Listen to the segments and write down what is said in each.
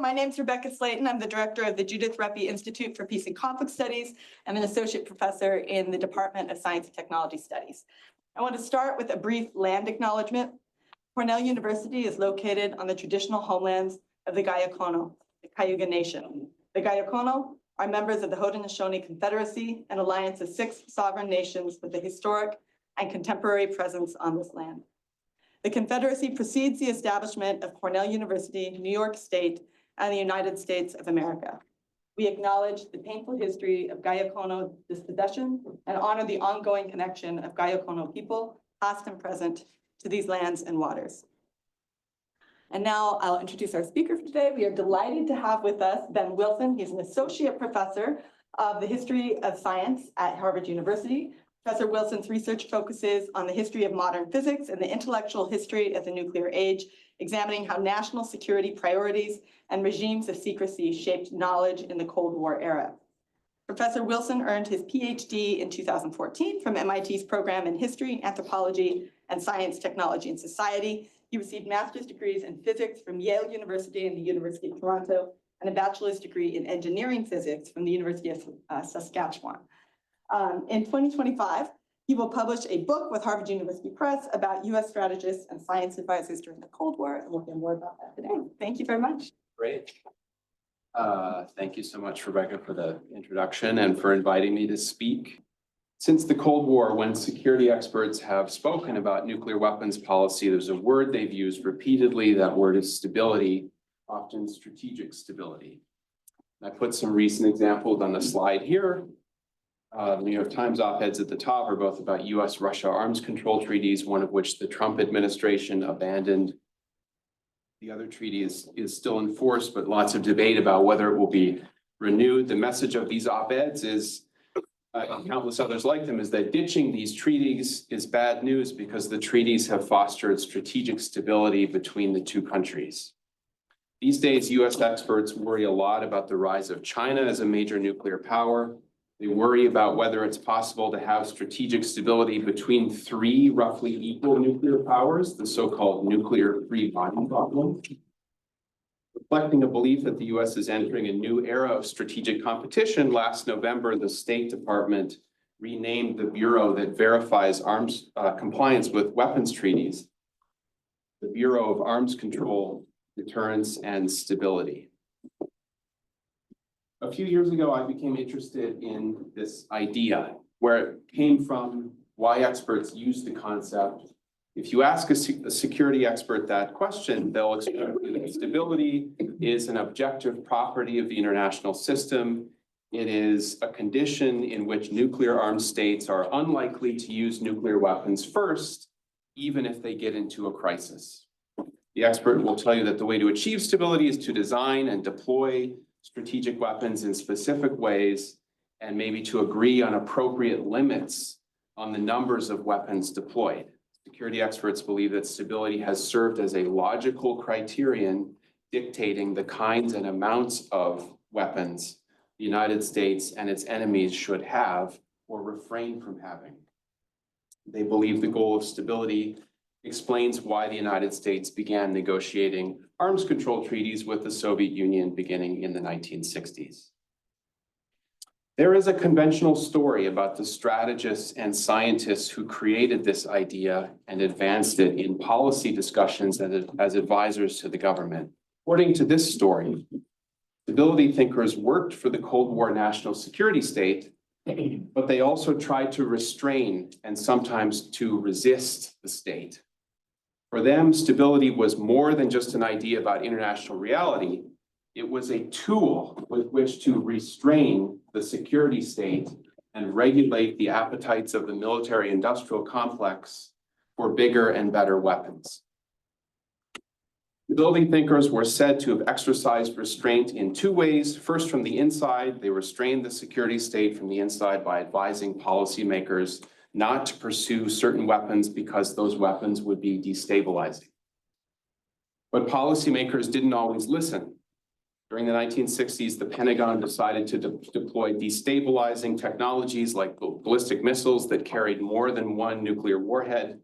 My name is Rebecca Slayton. I'm the director of the Judith Reppy Institute for Peace and Conflict Studies and an associate professor in the Department of Science and Technology Studies. I want to start with a brief land acknowledgement. Cornell University is located on the traditional homelands of the Gayakono, the Cayuga Nation. The Gayakono are members of the Haudenosaunee Confederacy, an alliance of 6 sovereign nations with a historic and contemporary presence on this land. The Confederacy precedes the establishment of Cornell University, New York State, and the United States of America. We acknowledge the painful history of Gayakono dispossession and honor the ongoing connection of Gayakono people, past and present, to these lands and waters. And now I'll introduce our speaker for today. We are delighted to have with us Ben Wilson. He's an associate professor of the history of science at Harvard University. Professor Wilson's research focuses on the history of modern physics and the intellectual history of the nuclear age, examining how national security priorities and regimes of secrecy shaped knowledge in the Cold War era. Professor Wilson earned his PhD in 2014 from MIT's program in History, Anthropology, and Science, Technology, and Society. He received master's degrees in physics from Yale University and the University of Toronto, and a bachelor's degree in engineering physics from the University of Saskatchewan. In 2025, he will publish a book with Harvard University Press about U.S. strategists and science advisors during the Cold War, and we'll hear more about that today. Thank you very much. Great. Thank you so much, Rebecca, for the introduction and for inviting me to speak. Since the Cold War, when security experts have spoken about nuclear weapons policy, there's a word they've used repeatedly. That word is stability, often strategic stability. I put some recent examples on the slide here. The New York Times op-eds at the top are both about US-Russia arms control treaties, one of which the Trump administration abandoned. The other treaty is still in force, but lots of debate about whether it will be renewed. The message of these op-eds is, and countless others like them, is that ditching these treaties is bad news because the treaties have fostered strategic stability between the two countries. These days, US experts worry a lot about the rise of China as a major nuclear power. They worry about whether it's possible to have strategic stability between 3 roughly equal nuclear powers, the so-called nuclear free body problem. Reflecting a belief that the US is entering a new era of strategic competition, last November, the State Department renamed the bureau that verifies arms compliance with weapons treaties, the Bureau of Arms Control, Deterrence, and Stability. A few years ago, I became interested in this idea, where it came from, why experts use the concept. If you ask a security expert that question, they'll explain that stability is an objective property of the international system. It is a condition in which nuclear armed states are unlikely to use nuclear weapons first, even if they get into a crisis. The expert will tell you that the way to achieve stability is to design and deploy strategic weapons in specific ways, and maybe to agree on appropriate limits on the numbers of weapons deployed. Security experts believe that stability has served as a logical criterion dictating the kinds and amounts of weapons the United States and its enemies should have or refrain from having. They believe the goal of stability explains why the United States began negotiating arms control treaties with the Soviet Union beginning in the 1960s. There is a conventional story about the strategists and scientists who created this idea and advanced it in policy discussions as advisors to the government. According to this story, stability thinkers worked for the Cold War national security state, but they also tried to restrain and sometimes to resist the state. For them, stability was more than just an idea about international reality. It was a tool with which to restrain the security state and regulate the appetites of the military-industrial complex for bigger and better weapons. Stability thinkers were said to have exercised restraint in 2 ways. First, from the inside, they restrained the security state from the inside by advising policymakers not to pursue certain weapons because those weapons would be destabilizing. But policymakers didn't always listen. During the 1960s, the Pentagon decided to deploy destabilizing technologies like ballistic missiles that carried more than 1 nuclear warhead,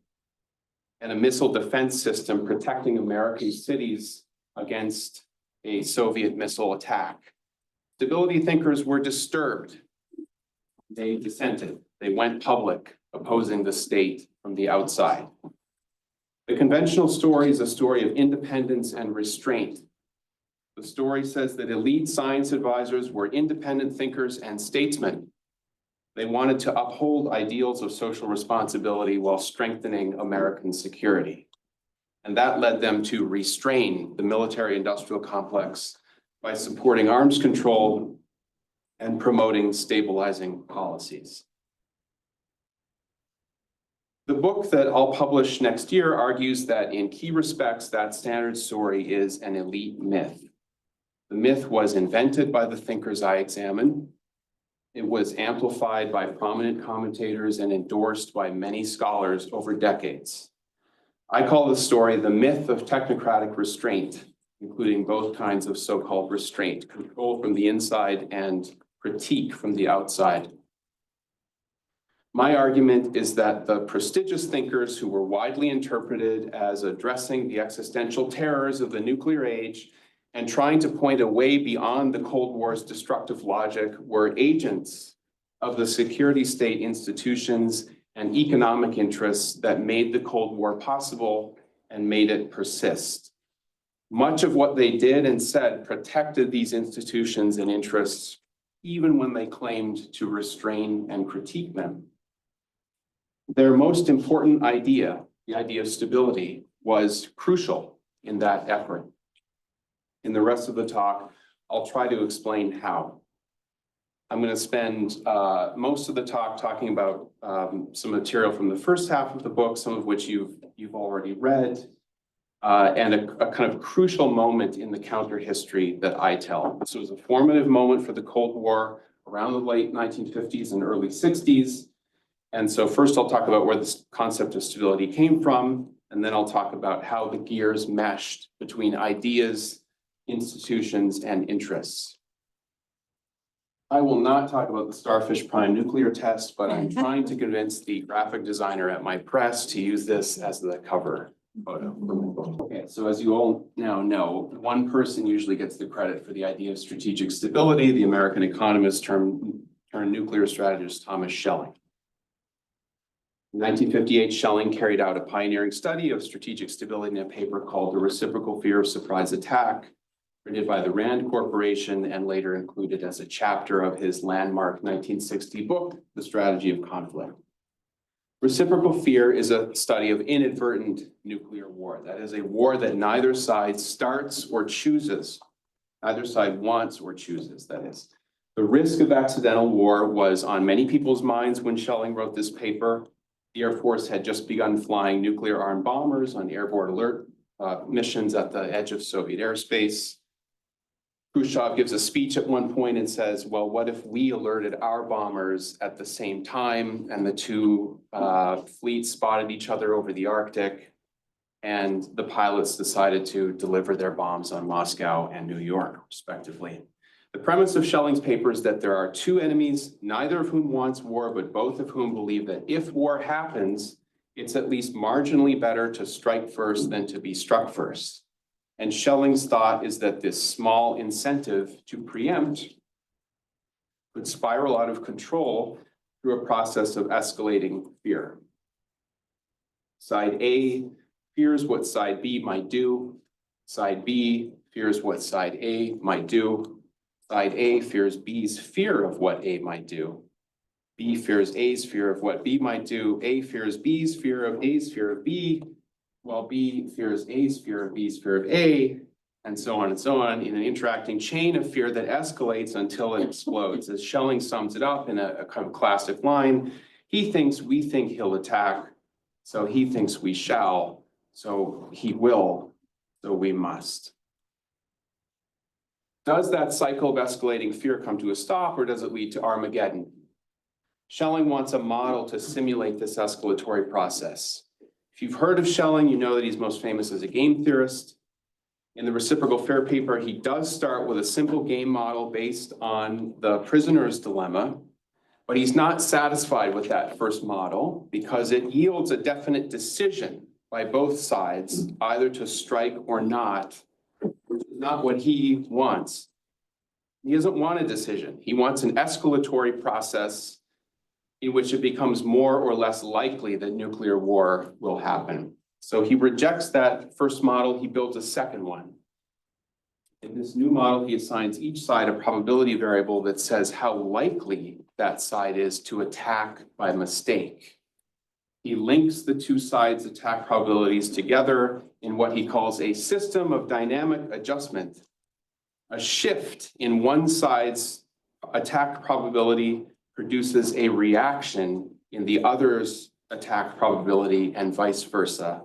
and a missile defense system protecting American cities against a Soviet missile attack. Stability thinkers were disturbed. They dissented. They went public, opposing the state from the outside. The conventional story is a story of independence and restraint. The story says that elite science advisors were independent thinkers and statesmen. They wanted to uphold ideals of social responsibility while strengthening American security. And that led them to restrain the military-industrial complex by supporting arms control and promoting stabilizing policies. The book that I'll publish next year argues that in key respects, that standard story is an elite myth. The myth was invented by the thinkers I examine. It was amplified by prominent commentators and endorsed by many scholars over decades. I call the story the myth of technocratic restraint, including both kinds of so-called restraint, control from the inside and critique from the outside. My argument is that the prestigious thinkers who were widely interpreted as addressing the existential terrors of the nuclear age and trying to point a way beyond the Cold War's destructive logic were agents of the security state institutions and economic interests that made the Cold War possible and made it persist. Much of what they did and said protected these institutions and interests, even when they claimed to restrain and critique them. Their most important idea, the idea of stability, was crucial in that effort. In the rest of the talk, I'll try to explain how. I'm going to spend most of the talk talking about some material from the first half of the book, some of which you've already read, and a kind of crucial moment in the counter history that I tell. This was a formative moment for the Cold War around the late 1950s and early 60s. And so first I'll talk about where this concept of stability came from, and then I'll talk about how the gears meshed between ideas, institutions, and interests. I will not talk about the Starfish Prime nuclear test, but I'm trying to convince the graphic designer at my press to use this as the cover photo for my book. Okay, so as you all now know, one person usually gets the credit for the idea of strategic stability. The American economist turned nuclear strategist Thomas Schelling. In 1958, Schelling carried out a pioneering study of strategic stability in a paper called The Reciprocal Fear of Surprise Attack, printed by the Rand Corporation and later included as a chapter of his landmark 1960 book, The Strategy of Conflict. Reciprocal fear is a study of inadvertent nuclear war. That is a war that neither side starts or chooses. Neither side wants or chooses, that is. The risk of accidental war was on many people's minds when Schelling wrote this paper. The Air Force had just begun flying nuclear-armed bombers on airborne alert missions at the edge of Soviet airspace. Khrushchev gives a speech at one point and says, well, what if we alerted our bombers at the same time and the two fleets spotted each other over the Arctic and the pilots decided to deliver their bombs on Moscow and New York, respectively. The premise of Schelling's paper is that there are two enemies, neither of whom wants war, but both of whom believe that if war happens, it's at least marginally better to strike first than to be struck first. And Schelling's thought is that this small incentive to preempt could spiral out of control through a process of escalating fear. Side A fears what side B might do. Side B fears what side A might do. Side A fears B's fear of what A might do. B fears A's fear of what B might do. A fears B's fear of A's fear of B, while B fears A's fear of B's fear of A, and so on in an interacting chain of fear that escalates until it explodes. As Schelling sums it up in a kind of classic line, he thinks we think he'll attack, so he thinks we shall, so he will, so we must. Does that cycle of escalating fear come to a stop, or does it lead to Armageddon? Schelling wants a model to simulate this escalatory process. If you've heard of Schelling, you know that he's most famous as a game theorist. In the Reciprocal Fear paper, he does start with a simple game model based on the prisoner's dilemma, but he's not satisfied with that first model because it yields a definite decision by both sides, either to strike or not, which is not what he wants. He doesn't want a decision. He wants an escalatory process in which it becomes more or less likely that nuclear war will happen. So he rejects that first model. He builds a second one. In this new model, he assigns each side a probability variable that says how likely that side is to attack by mistake. He links the two sides' attack probabilities together in what he calls a system of dynamic adjustment. A shift in one side's attack probability produces a reaction in the other's attack probability and vice versa.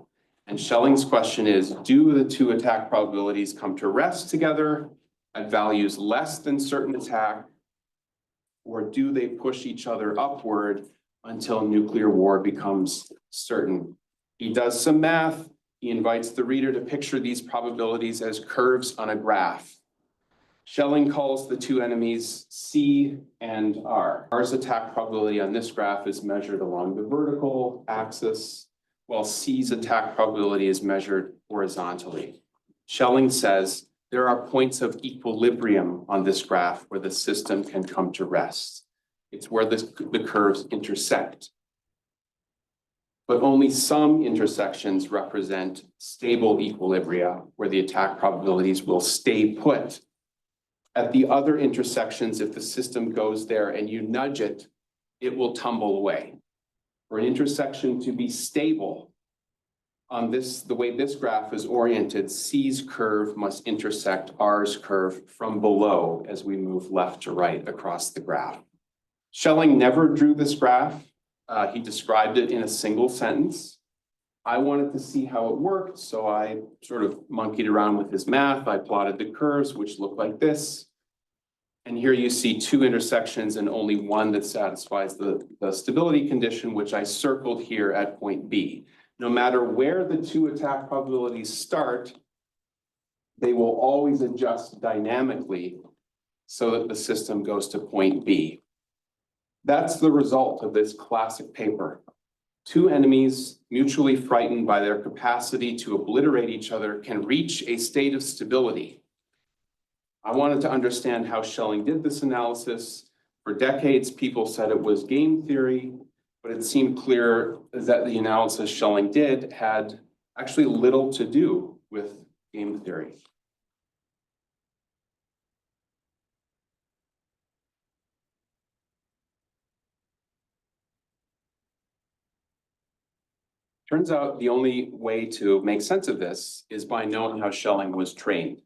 And Schelling's question is, do the two attack probabilities come to rest together at values less than certain attack, or do they push each other upward until nuclear war becomes certain? He does some math. He invites the reader to picture these probabilities as curves on a graph. Schelling calls the two enemies C and R. R's attack probability on this graph is measured along the vertical axis, while C's attack probability is measured horizontally. Schelling says there are points of equilibrium on this graph where the system can come to rest. It's where the curves intersect. But only some intersections represent stable equilibria where the attack probabilities will stay put. At the other intersections, if the system goes there and you nudge it, it will tumble away. For an intersection to be stable on this, the way this graph is oriented, C's curve must intersect R's curve from below as we move left to right across the graph. Schelling never drew this graph. He described it in a single sentence. I wanted to see how it worked, so I sort of monkeyed around with his math. I plotted the curves, which look like this. And here you see two intersections and only one that satisfies the stability condition, which I circled here at point B. No matter where the two attack probabilities start, they will always adjust dynamically so that the system goes to point B. That's the result of this classic paper. Two enemies, mutually frightened by their capacity to obliterate each other, can reach a state of stability. I wanted to understand how Schelling did this analysis. For decades, people said it was game theory, but it seemed clear that the analysis Schelling did had actually little to do with game theory. Turns out the only way to make sense of this is by knowing how Schelling was trained.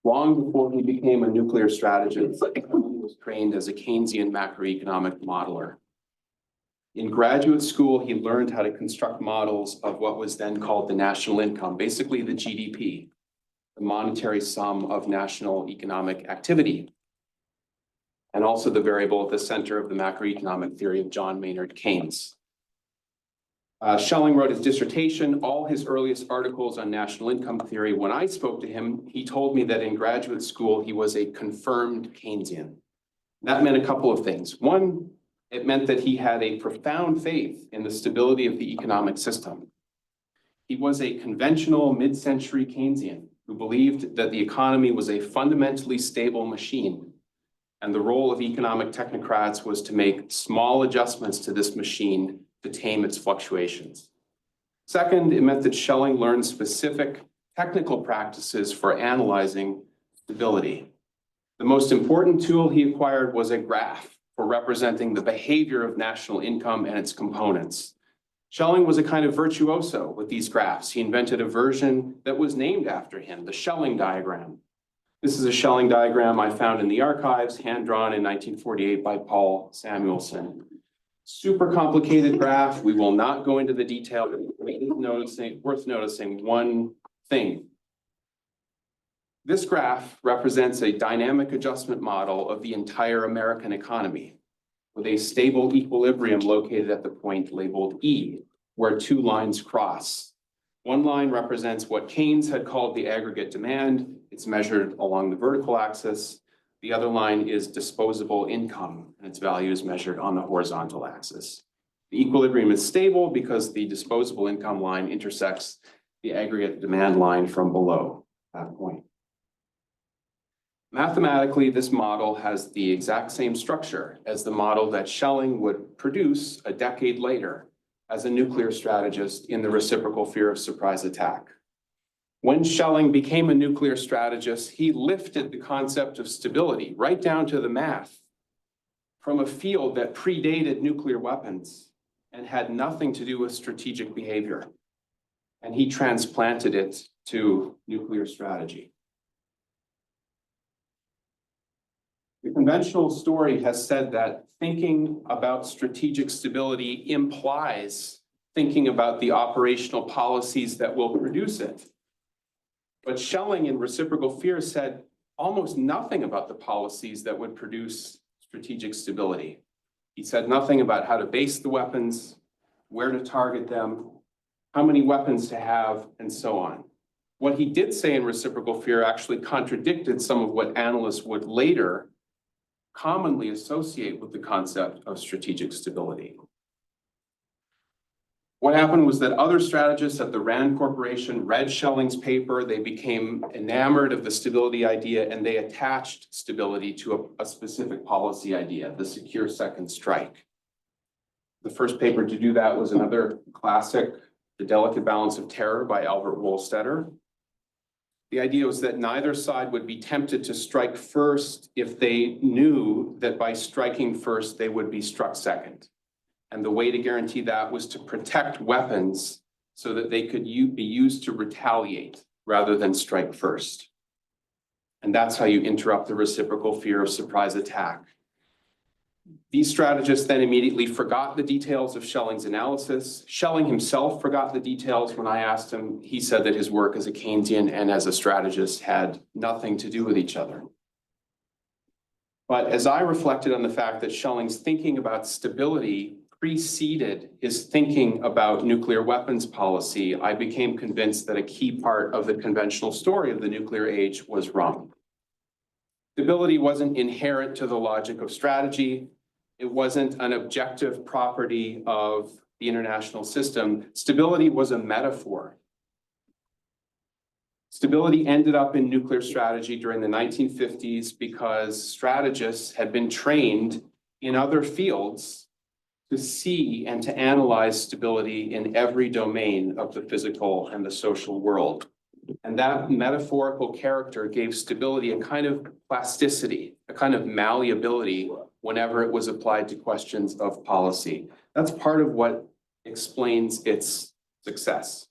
Long before he became a nuclear strategist, he was trained as a Keynesian macroeconomic modeler. In graduate school, he learned how to construct models of what was then called the national income, basically the GDP, the monetary sum of national economic activity, and also the variable at the center of the macroeconomic theory of John Maynard Keynes. Schelling wrote his dissertation, all his earliest articles on national income theory. When I spoke to him, he told me that in graduate school, he was a confirmed Keynesian. That meant a couple of things. One, it meant that he had a profound faith in the stability of the economic system. He was a conventional mid-century Keynesian who believed that the economy was a fundamentally stable machine, and the role of economic technocrats was to make small adjustments to this machine to tame its fluctuations. Second, it meant that Schelling learned specific technical practices for analyzing stability. The most important tool he acquired was a graph for representing the behavior of national income and its components. Schelling was a kind of virtuoso with these graphs. He invented a version that was named after him, the Schelling diagram. This is a Schelling diagram I found in the archives, hand-drawn in 1948 by Paul Samuelson. Super complicated graph. We will not go into the detail, but it is worth noticing one thing. This graph represents a dynamic adjustment model of the entire American economy with a stable equilibrium located at the point labeled E, where two lines cross. One line represents what Keynes had called the aggregate demand. It's measured along the vertical axis. The other line is disposable income, and its value is measured on the horizontal axis. The equilibrium is stable because the disposable income line intersects the aggregate demand line from below. that point. Mathematically, this model has the exact same structure as the model that Schelling would produce a decade later as a nuclear strategist in the reciprocal fear of surprise attack. When Schelling became a nuclear strategist, he lifted the concept of stability right down to the math from a field that predated nuclear weapons and had nothing to do with strategic behavior. And he transplanted it to nuclear strategy. The conventional story has said that thinking about strategic stability implies thinking about the operational policies that will produce it. But Schelling in Reciprocal Fear said almost nothing about the policies that would produce strategic stability. He said nothing about how to base the weapons, where to target them, how many weapons to have, and so on. What he did say in Reciprocal Fear actually contradicted some of what analysts would later commonly associate with the concept of strategic stability. What happened was that other strategists at the Rand Corporation read Schelling's paper, they became enamored of the stability idea, and they attached stability to a specific policy idea, the secure second strike. The first paper to do that was another classic, The Delicate Balance of Terror by Albert Wohlstetter. The idea was that neither side would be tempted to strike first if they knew that by striking first, they would be struck second. And the way to guarantee that was to protect weapons so that they could be used to retaliate rather than strike first. And that's how you interrupt the reciprocal fear of surprise attack. These strategists then immediately forgot the details of Schelling's analysis. Schelling himself forgot the details. When I asked him, he said that his work as a Keynesian and as a strategist had nothing to do with each other. But as I reflected on the fact that Schelling's thinking about stability preceded his thinking about nuclear weapons policy, I became convinced that a key part of the conventional story of the nuclear age was wrong. Stability wasn't inherent to the logic of strategy. It wasn't an objective property of the international system. Stability was a metaphor. Stability ended up in nuclear strategy during the 1950s because strategists had been trained in other fields to see and to analyze stability in every domain of the physical and the social world. And that metaphorical character gave stability a kind of plasticity, a kind of malleability whenever it was applied to questions of policy. That's part of what explains its success.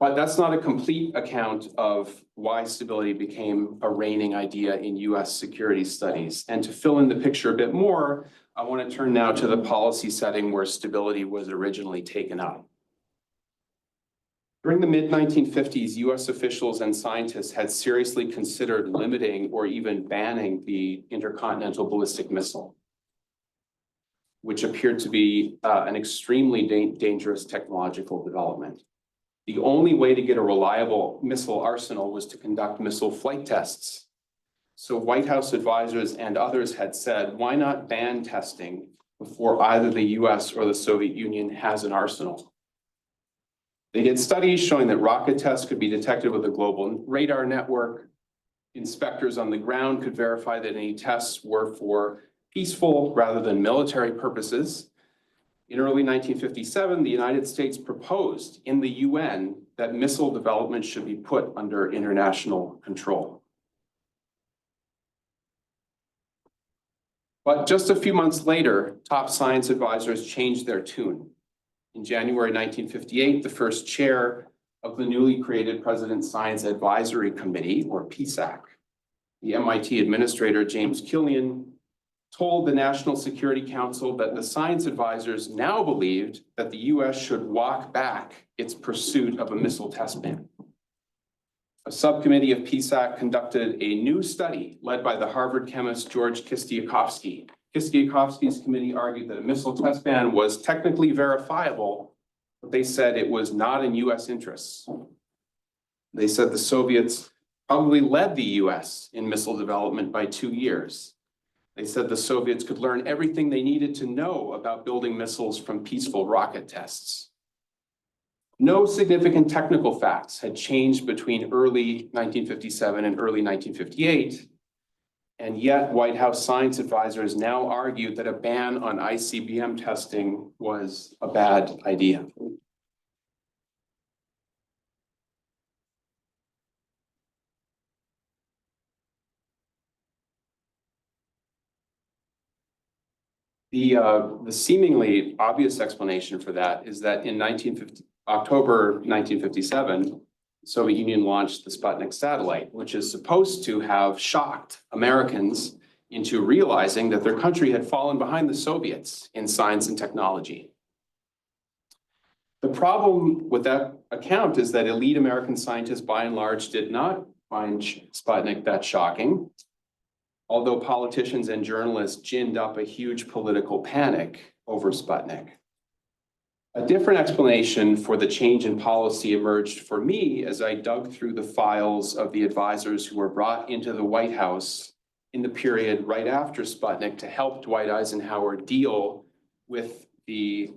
But that's not a complete account of why stability became a reigning idea in US security studies. And to fill in the picture a bit more, I want to turn now to the policy setting where stability was originally taken up. During the mid-1950s, US officials and scientists had seriously considered limiting or even banning the intercontinental ballistic missile, which appeared to be an extremely dangerous technological development. The only way to get a reliable missile arsenal was to conduct missile flight tests. So White House advisors and others had said, why not ban testing before either the US or the Soviet Union has an arsenal? They did studies showing that rocket tests could be detected with a global radar network. Inspectors on the ground could verify that any tests were for peaceful rather than military purposes. In early 1957, the United States proposed in the UN that missile development should be put under international control. But just a few months later, top science advisors changed their tune. In January 1958, the first chair of the newly created President's Science Advisory Committee, or PSAC, the MIT administrator James Killian, told the National Security Council that the science advisors now believed that the US should walk back its pursuit of a missile test ban. A subcommittee of PSAC conducted a new study led by the Harvard chemist George Kistiakowsky. Kistiakowsky's committee argued that a missile test ban was technically verifiable, but they said it was not in US interests. They said the Soviets probably led the US in missile development by 2 years. They said the Soviets could learn everything they needed to know about building missiles from peaceful rocket tests. No significant technical facts had changed between early 1957 and early 1958. And yet White House science advisors now argued that a ban on ICBM testing was a bad idea. The seemingly obvious explanation for that is that in October 1957, the Soviet Union launched the Sputnik satellite, which is supposed to have shocked Americans into realizing that their country had fallen behind the Soviets in science and technology. The problem with that account is that elite American scientists, by and large, did not find Sputnik that shocking, although politicians and journalists ginned up a huge political panic over Sputnik. A different explanation for the change in policy emerged for me as I dug through the files of the advisors who were brought into the White House in the period right after Sputnik to help Dwight Eisenhower deal with the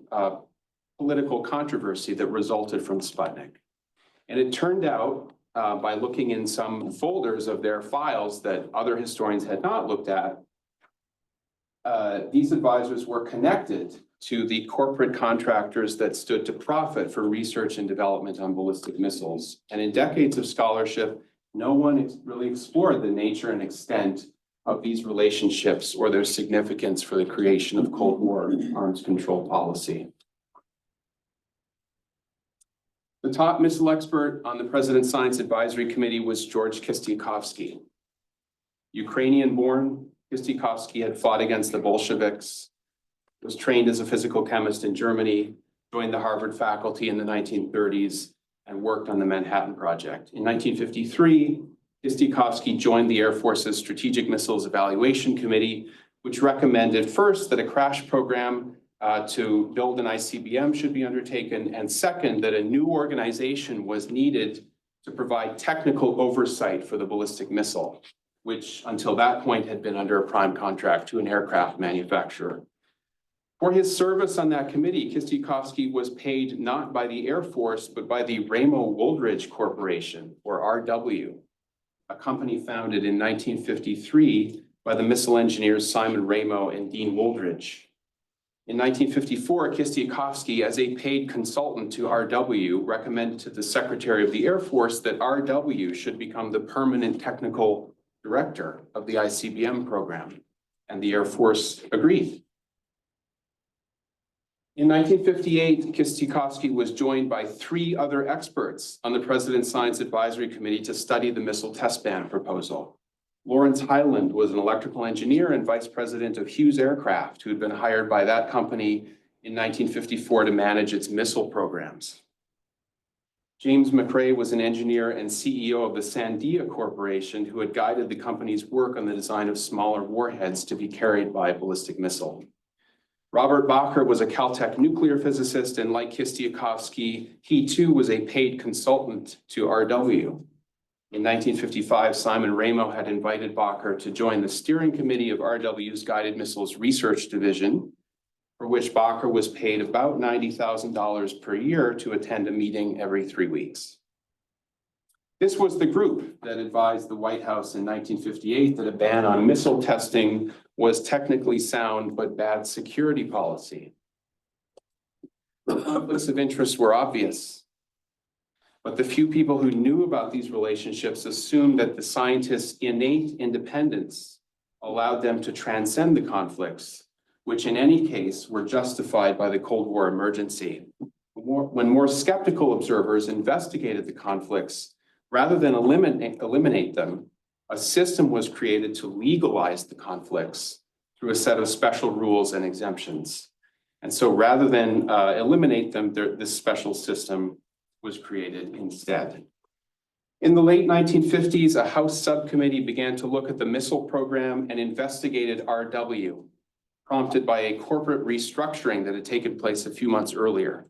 political controversy that resulted from Sputnik. And it turned out, by looking in some folders of their files that other historians had not looked at, these advisors were connected to the corporate contractors that stood to profit for research and development on ballistic missiles. And in decades of scholarship, no one really explored the nature and extent of these relationships or their significance for the creation of Cold War arms control policy. The top missile expert on the President's Science Advisory Committee was George Kistiakovsky. Ukrainian-born, Kistiakovsky had fought against the Bolsheviks, was trained as a physical chemist in Germany, joined the Harvard faculty in the 1930s, and worked on the Manhattan Project. In 1953, Kistiakovsky joined the Air Force's Strategic Missiles Evaluation Committee, which recommended first that a crash program to build an ICBM should be undertaken, and second, that a new organization was needed to provide technical oversight for the ballistic missile, which until that point had been under a prime contract to an aircraft manufacturer. For his service on that committee, Kistiakovsky was paid not by the Air Force, but by the Ramo-Wooldridge Corporation, or RW, a company founded in 1953 by the missile engineers Simon Ramo and Dean Wooldridge. In 1954, Kistiakovsky, as a paid consultant to RW, recommended to the Secretary of the Air Force that RW should become the permanent technical director of the ICBM program, and the Air Force agreed. In 1958, Kistiakovsky was joined by 3 other experts on the President's Science Advisory Committee to study the missile test ban proposal. Lawrence Hyland was an electrical engineer and vice president of Hughes Aircraft, who had been hired by that company in 1954 to manage its missile programs. James McRae was an engineer and CEO of the Sandia Corporation, who had guided the company's work on the design of smaller warheads to be carried by a ballistic missile. Robert Bacher was a Caltech nuclear physicist, and like Kistiakovsky, he too was a paid consultant to RW. In 1955, Simon Ramo had invited Bacher to join the steering committee of RW's Guided Missiles Research Division, for which Bacher was paid about $90,000 per year to attend a meeting every 3 weeks. This was the group that advised the White House in 1958 that a ban on missile testing was technically sound but bad security policy. The conflicts of interest were obvious, but the few people who knew about these relationships assumed that the scientists' innate independence allowed them to transcend the conflicts, which in any case were justified by the Cold War emergency. When more skeptical observers investigated the conflicts, rather than eliminate them, a system was created to legalize the conflicts through a set of special rules and exemptions. And so rather than eliminate them, this special system was created instead. In the late 1950s, a House subcommittee began to look at the missile program and investigated RW, prompted by a corporate restructuring that had taken place a few months earlier.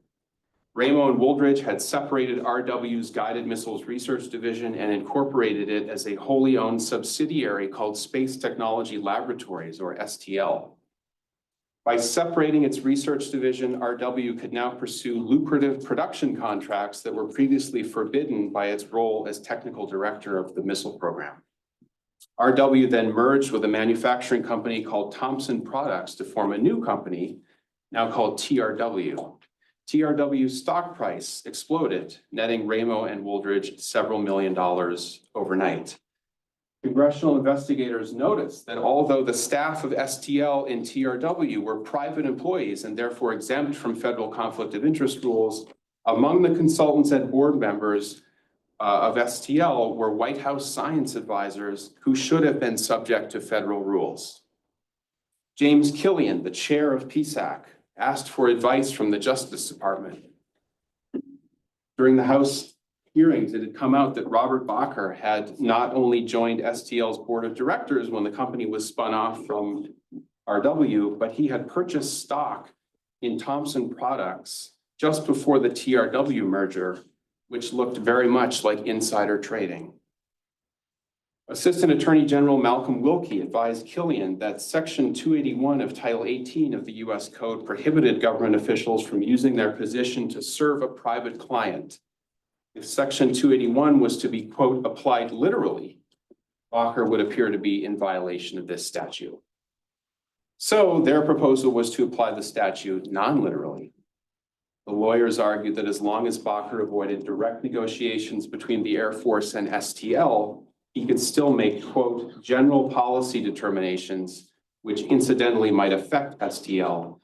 Ramo and Wooldridge had separated RW's Guided Missiles Research Division and incorporated it as a wholly owned subsidiary called Space Technology Laboratories, or STL. By separating its research division, RW could now pursue lucrative production contracts that were previously forbidden by its role as technical director of the missile program. RW then merged with a manufacturing company called Thompson Products to form a new company, now called TRW. TRW's stock price exploded, netting Ramo and Wooldridge several $1 million overnight. Congressional investigators noticed that although the staff of STL and TRW were private employees and therefore exempt from federal conflict of interest rules, among the consultants and board members of STL were White House science advisors who should have been subject to federal rules. James Killian, the chair of PSAC, asked for advice from the Justice Department. During the House hearings, it had come out that Robert Bacher had not only joined STL's board of directors when the company was spun off from RW, but he had purchased stock in Thompson Products just before the TRW merger, which looked very much like insider trading. Assistant Attorney General Malcolm Wilkie advised Killian that Section 281 of Title 18 of the US Code prohibited government officials from using their position to serve a private client. If Section 281 was to be, quote, applied literally, Bacher would appear to be in violation of this statute. So their proposal was to apply the statute non-literally. The lawyers argued that as long as Bacher avoided direct negotiations between the Air Force and STL, he could still make, quote, general policy determinations, which incidentally might affect STL,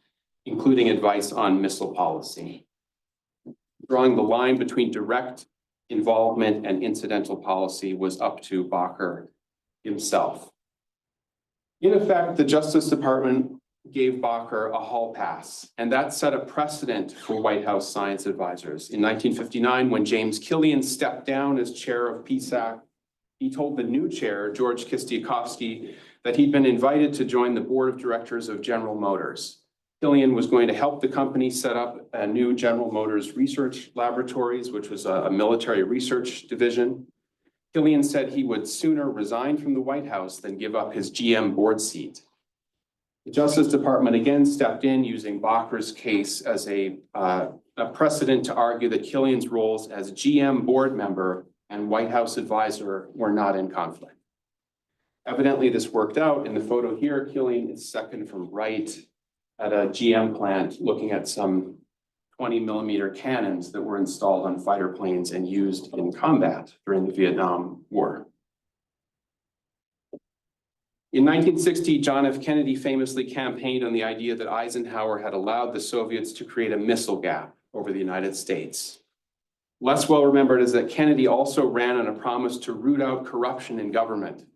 including advice on missile policy. Drawing the line between direct involvement and incidental policy was up to Bacher himself. In effect, the Justice Department gave Bacher a hall pass, and that set a precedent for White House science advisors. In 1959, when James Killian stepped down as chair of PSAC, he told the new chair, George Kistiakowsky, that he'd been invited to join the board of directors of General Motors. Killian was going to help the company set up a new General Motors Research Laboratories, which was a military research division. Killian said he would sooner resign from the White House than give up his GM board seat. The Justice Department again stepped in using Bacher's case as a precedent to argue that Killian's roles as GM board member and White House advisor were not in conflict. Evidently, this worked out. In the photo here, Killian is second from right at a GM plant looking at some 20mm cannons that were installed on fighter planes and used in combat during the Vietnam War. In 1960, John F. Kennedy famously campaigned on the idea that Eisenhower had allowed the Soviets to create a missile gap over the United States. Less well remembered is that Kennedy also ran on a promise to root out corruption in government.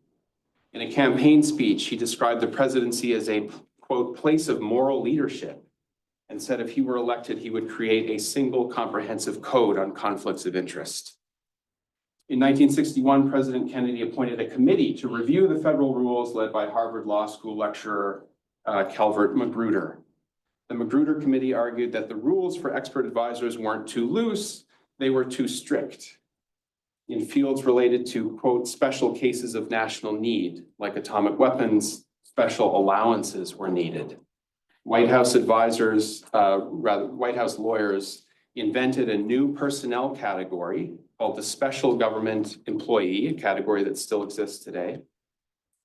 In a campaign speech, he described the presidency as a, quote, place of moral leadership, and said if he were elected, he would create a single comprehensive code on conflicts of interest. In 1961, President Kennedy appointed a committee to review the federal rules led by Harvard Law School lecturer Calvert Magruder. The Magruder Committee argued that the rules for expert advisors weren't too loose, they were too strict. In fields related to, quote, special cases of national need, like atomic weapons, special allowances were needed. White House lawyers invented a new personnel category called the special government employee, a category that still exists today,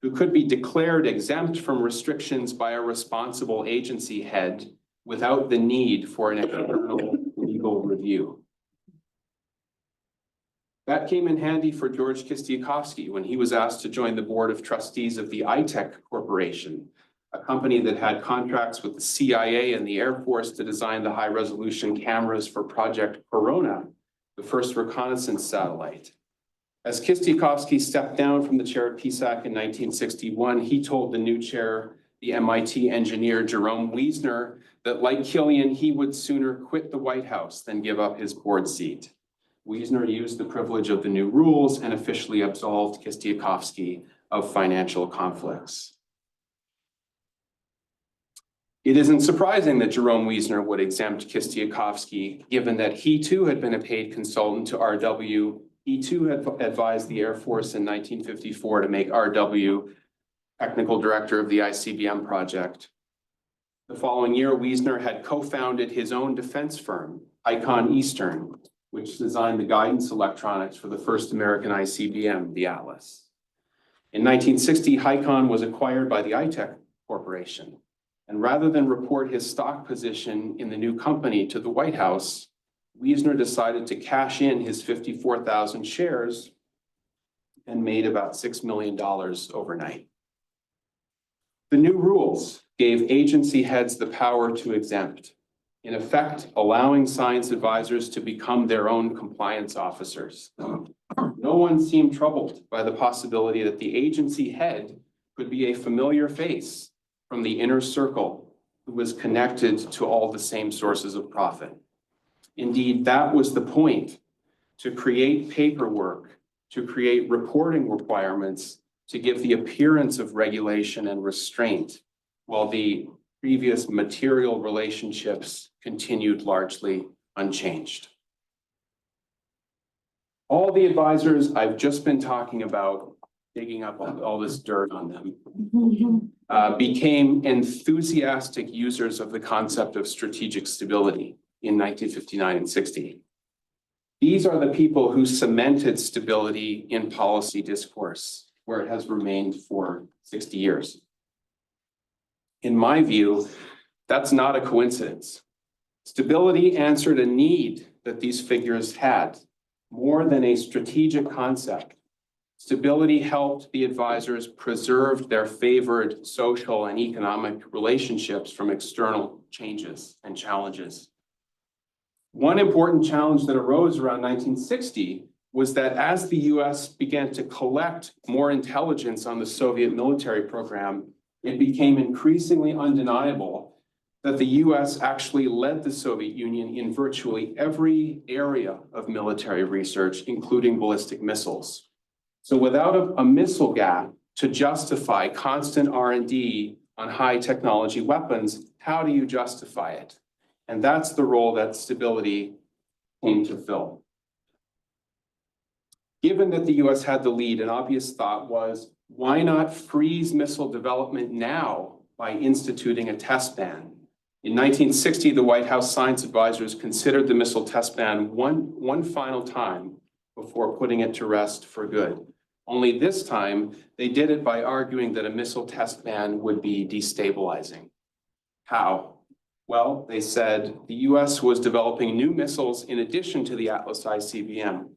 who could be declared exempt from restrictions by a responsible agency head without the need for an external legal review. That came in handy for George Kistiakowsky when he was asked to join the board of trustees of the iTech Corporation, a company that had contracts with the CIA and the Air Force to design the high-resolution cameras for Project Corona, the first reconnaissance satellite. As Kistiakowsky stepped down from the chair of PSAC in 1961, he told the new chair, the MIT engineer Jerome Wiesner, that like Killian, he would sooner quit the White House than give up his board seat. Wiesner used the privilege of the new rules and officially absolved Kistiakowsky of financial conflicts. It isn't surprising that Jerome Wiesner would exempt Kistiakowsky, given that he too had been a paid consultant to RW. He too had advised the Air Force in 1954 to make RW technical director of the ICBM project. The following year, Wiesner had co-founded his own defense firm, Icon Eastern, which designed the guidance electronics for the first American ICBM, the Atlas. In 1960, Icon was acquired by the ITEC Corporation. And rather than report his stock position in the new company to the White House, Wiesner decided to cash in his 54,000 shares and made about $6 million overnight. The new rules gave agency heads the power to exempt, in effect, allowing science advisors to become their own compliance officers. No one seemed troubled by the possibility that the agency head could be a familiar face from the inner circle who was connected to all the same sources of profit. Indeed, that was the point, to create paperwork, to create reporting requirements, to give the appearance of regulation and restraint, while the previous material relationships continued largely unchanged. All the advisors I've just been talking about, digging up all this dirt on them, became enthusiastic users of the concept of strategic stability in 1959 and 60. These are the people who cemented stability in policy discourse, where it has remained for 60 years. In my view, that's not a coincidence. Stability answered a need that these figures had, more than a strategic concept. Stability helped the advisors preserve their favored social and economic relationships from external changes and challenges. One important challenge that arose around 1960 was that as the US began to collect more intelligence on the Soviet military program, it became increasingly undeniable that the US actually led the Soviet Union in virtually every area of military research, including ballistic missiles. So without a missile gap to justify constant R&D on high technology weapons, how do you justify it? And that's the role that stability came to fill. Given that the US had the lead, an obvious thought was, why not freeze missile development now by instituting a test ban? In 1960, the White House science advisors considered the missile test ban one final time before putting it to rest for good. Only this time, they did it by arguing that a missile test ban would be destabilizing. How? Well, they said the US was developing new missiles in addition to the Atlas ICBM.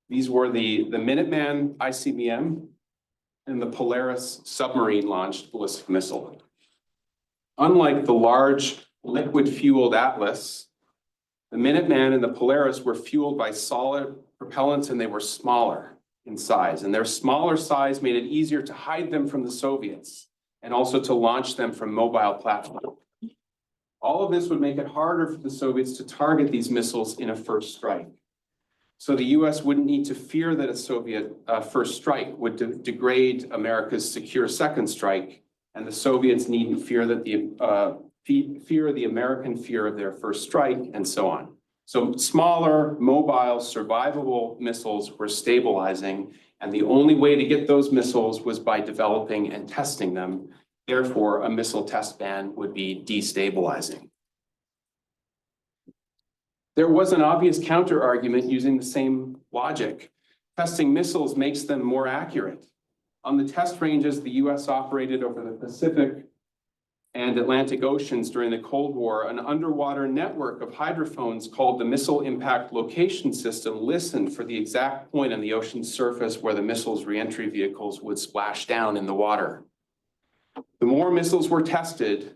These were the Minuteman ICBM and the Polaris submarine-launched ballistic missile. Unlike the large liquid-fueled Atlas, the Minuteman and the Polaris were fueled by solid propellants, and they were smaller in size. And their smaller size made it easier to hide them from the Soviets and also to launch them from mobile platforms. All of this would make it harder for the Soviets to target these missiles in a first strike. So the US wouldn't need to fear that a Soviet first strike would degrade America's secure second strike, and the Soviets needn't fear that the American fear of their first strike, and so on. So smaller, mobile, survivable missiles were stabilizing, and the only way to get those missiles was by developing and testing them. Therefore, a missile test ban would be destabilizing. There was an obvious counter-argument using the same logic. Testing missiles makes them more accurate. On the test ranges the US operated over the Pacific and Atlantic Oceans during the Cold War, an underwater network of hydrophones called the Missile Impact Location System listened for the exact point on the ocean's surface where the missile's reentry vehicles would splash down in the water. The more missiles were tested,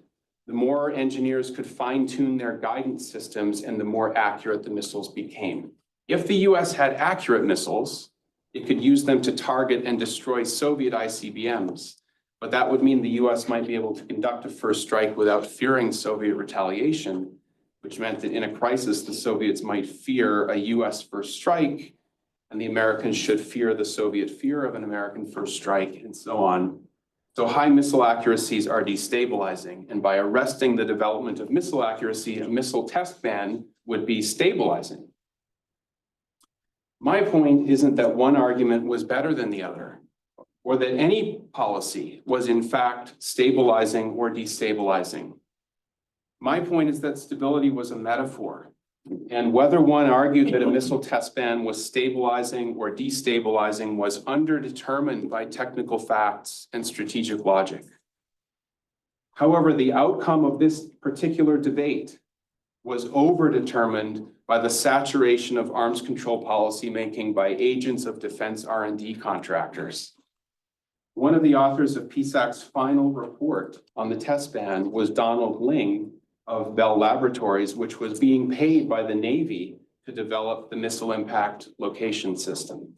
the more engineers could fine-tune their guidance systems and the more accurate the missiles became. If the US had accurate missiles, it could use them to target and destroy Soviet ICBMs, but that would mean the US might be able to conduct a first strike without fearing Soviet retaliation, which meant that in a crisis, the Soviets might fear a US first strike, and the Americans should fear the Soviet fear of an American first strike, and so on. So high missile accuracies are destabilizing, and by arresting the development of missile accuracy, a missile test ban would be stabilizing. My point isn't that one argument was better than the other, or that any policy was in fact stabilizing or destabilizing. My point is that stability was a metaphor. And whether one argued that a missile test ban was stabilizing or destabilizing was underdetermined by technical facts and strategic logic. However, the outcome of this particular debate was overdetermined by the saturation of arms control policymaking by agents of defense R&D contractors. One of the authors of PSAC's final report on the test ban was Donald Ling of Bell Laboratories, which was being paid by the Navy to develop the missile impact location system.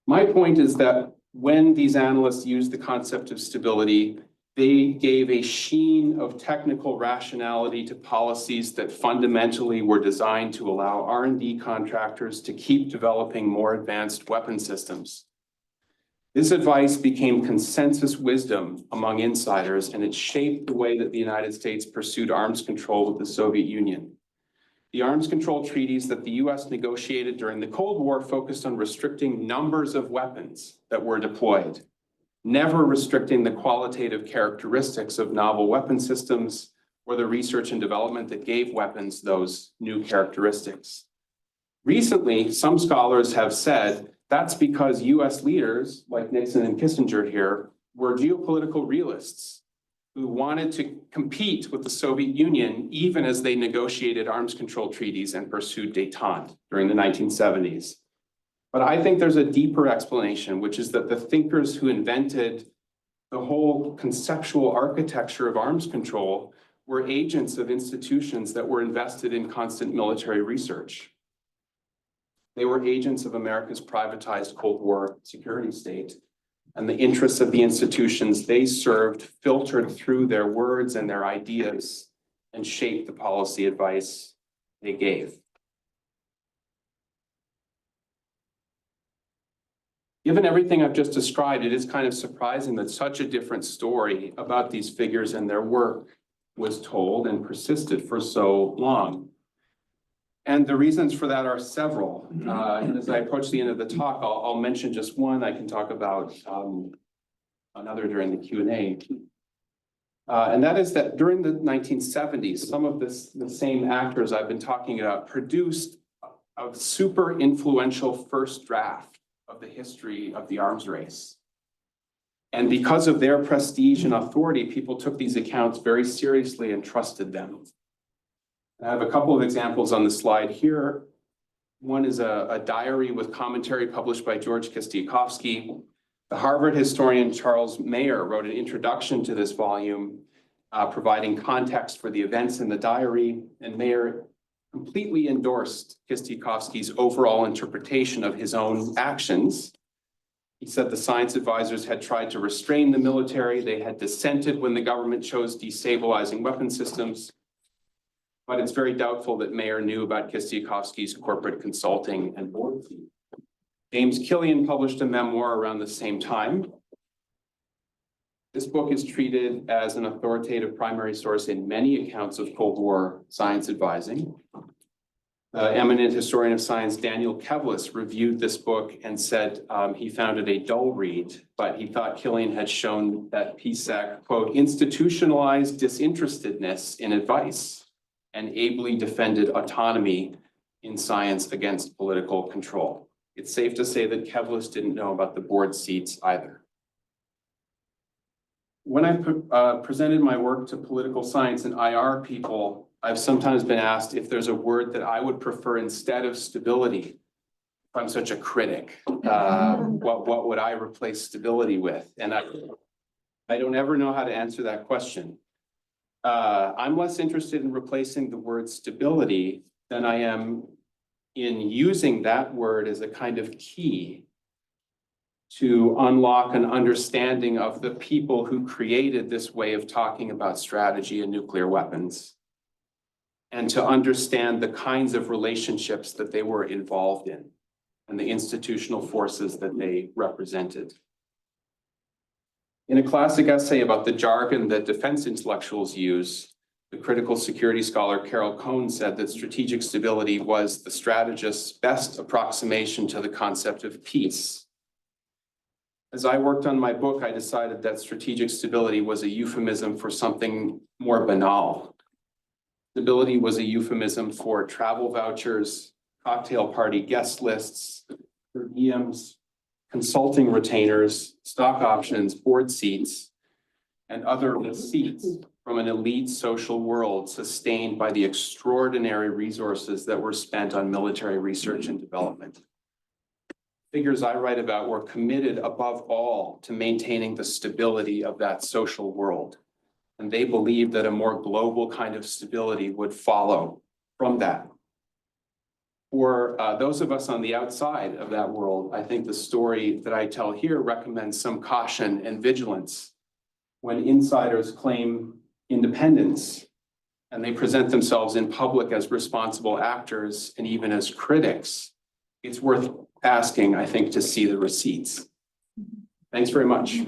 My point is that when these analysts used the concept of stability, they gave a sheen of technical rationality to policies that fundamentally were designed to allow R&D contractors to keep developing more advanced weapon systems. This advice became consensus wisdom among insiders, and it shaped the way that the United States pursued arms control with the Soviet Union. The arms control treaties that the US negotiated during the Cold War focused on restricting numbers of weapons that were deployed, never restricting the qualitative characteristics of novel weapon systems or the research and development that gave weapons those new characteristics. Recently, some scholars have said that's because US leaders like Nixon and Kissinger here were geopolitical realists who wanted to compete with the Soviet Union even as they negotiated arms control treaties and pursued détente during the 1970s. But I think there's a deeper explanation, which is that the thinkers who invented the whole conceptual architecture of arms control were agents of institutions that were invested in constant military research. They were agents of America's privatized Cold War security state, and the interests of the institutions they served filtered through their words and their ideas and shaped the policy advice they gave. Given everything I've just described, it is kind of surprising that such a different story about these figures and their work was told and persisted for so long. And the reasons for that are several. And as I approach the end of the talk, I'll mention just one. I can talk about another during the Q&A. And that is that during the 1970s, some of the same actors I've been talking about produced a super influential first draft of the history of the arms race. And because of their prestige and authority, people took these accounts very seriously and trusted them. I have a couple of examples on the slide here. One is a diary with commentary published by George Kistiakowsky. The Harvard historian Charles Mayer wrote an introduction to this volume, providing context for the events in the diary, and Mayer completely endorsed Kistiakowsky's overall interpretation of his own actions. He said the science advisors had tried to restrain the military. They had dissented when the government chose destabilizing weapon systems. But it's very doubtful that Mayer knew about Kistiakowsky's corporate consulting and board team. James Killian published a memoir around the same time. This book is treated as an authoritative primary source in many accounts of Cold War science advising. The eminent historian of science, Daniel Kevlis, reviewed this book and said he found it a dull read, but he thought Killian had shown that PSAC, quote, institutionalized disinterestedness in advice and ably defended autonomy in science against political control. It's safe to say that Kevlis didn't know about the board seats either. When I presented my work to political science and IR people, I've sometimes been asked if there's a word that I would prefer instead of stability. If I'm such a critic, what would I replace stability with? And I don't ever know how to answer that question. I'm less interested in replacing the word stability than I am in using that word as a kind of key to unlock an understanding of the people who created this way of talking about strategy and nuclear weapons, and to understand the kinds of relationships that they were involved in and the institutional forces that they represented. In a classic essay about the jargon that defense intellectuals use, The critical security scholar Carol Cohn said that strategic stability was the strategist's best approximation to the concept of peace. As I worked on my book, I decided that strategic stability was a euphemism for something more banal. Stability was a euphemism for travel vouchers, cocktail party guest lists, per diems, consulting retainers, stock options, board seats, and other receipts from an elite social world sustained by the extraordinary resources that were spent on military research and development. Figures I write about were committed above all to maintaining the stability of that social world. And they believed that a more global kind of stability would follow from that. For those of us on the outside of that world, I think the story that I tell here recommends some caution and vigilance. When insiders claim independence and they present themselves in public as responsible actors and even as critics, it's worth asking, I think, to see the receipts. Thanks very much.